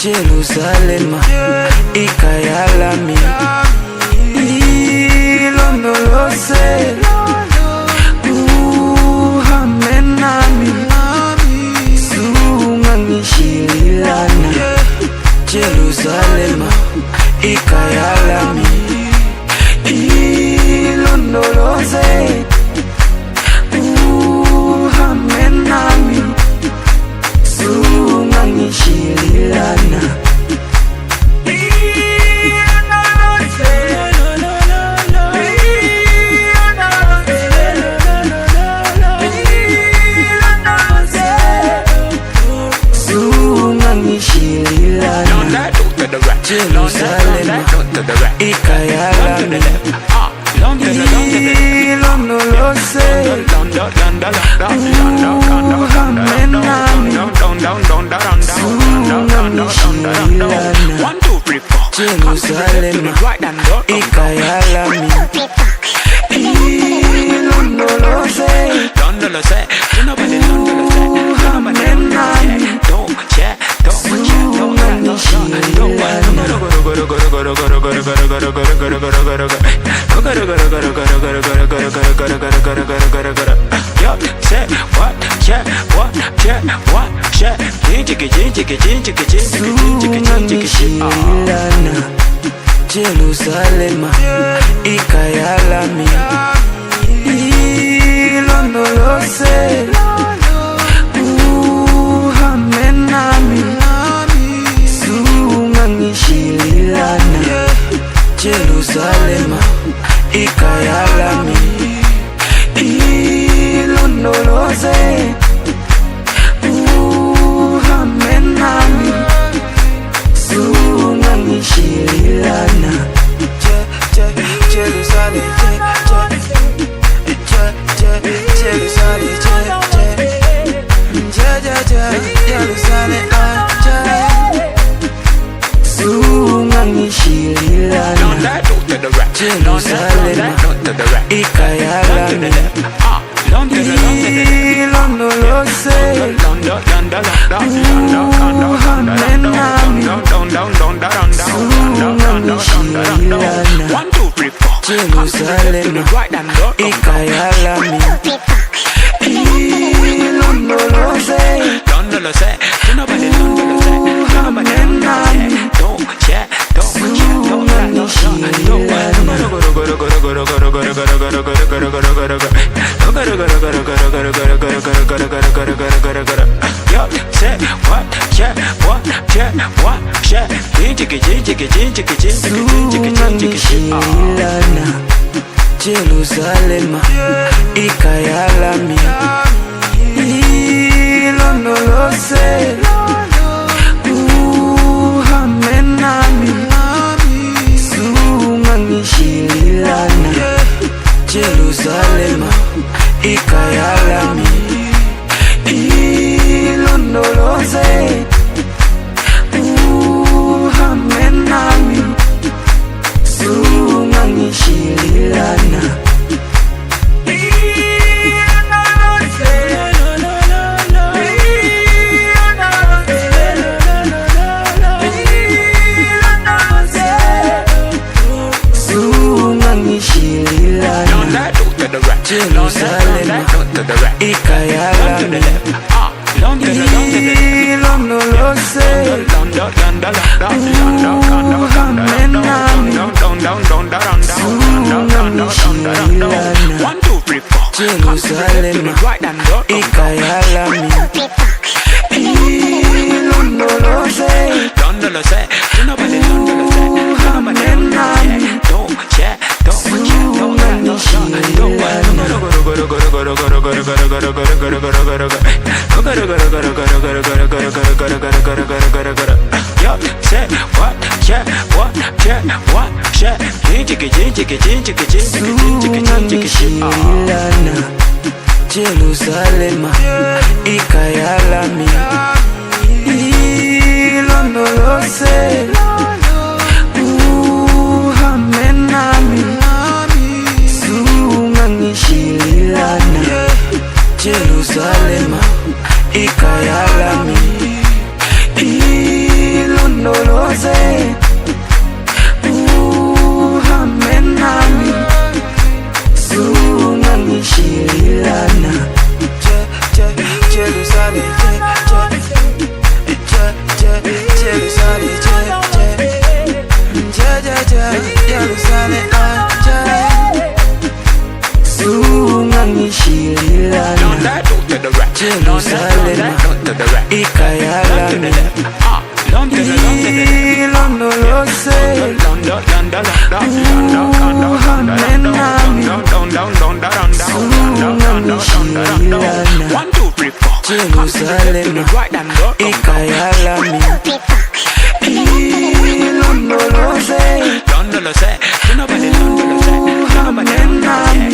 Jerusalema ikayalami ilondoloze uhambe nami sungangishilana. Jerusalema ikayalami ilondoloze uhambe nami sungangishilana. Jerusalema ikayalami ilondoloze uhambe nami sungangishilana. Jerusalema ikayalami ilondoloze uhambe nami Jerusalema ikayalami ilondoloze uhambe nami sungangishilana. Jerusalema ikayalami ilondoloze uhambe nami sungangishilana. Jerusalema ikayalami ilondoloze uhambe nami sungangishilana. Jerusalema ikayalami ilondoloze uhambe nami sungangishilana. Jerusalema ikayalami ilondoloze uhambe nami sungangishilana. Jerusalema ikayalami ilondoloze uhambe nami sungangishilana. Jerusalema ikayalami ilondoloze uhambe nami sungangishilana. Jerusalema ikayalami ilondoloze uhambe nami sungangishilana. Jerusalema ikayalami ilondoloze Jerusalema ikayalami ilondoloze uhamenami sunganishilana Jerusalema ikayalami ilondoloze uhamenami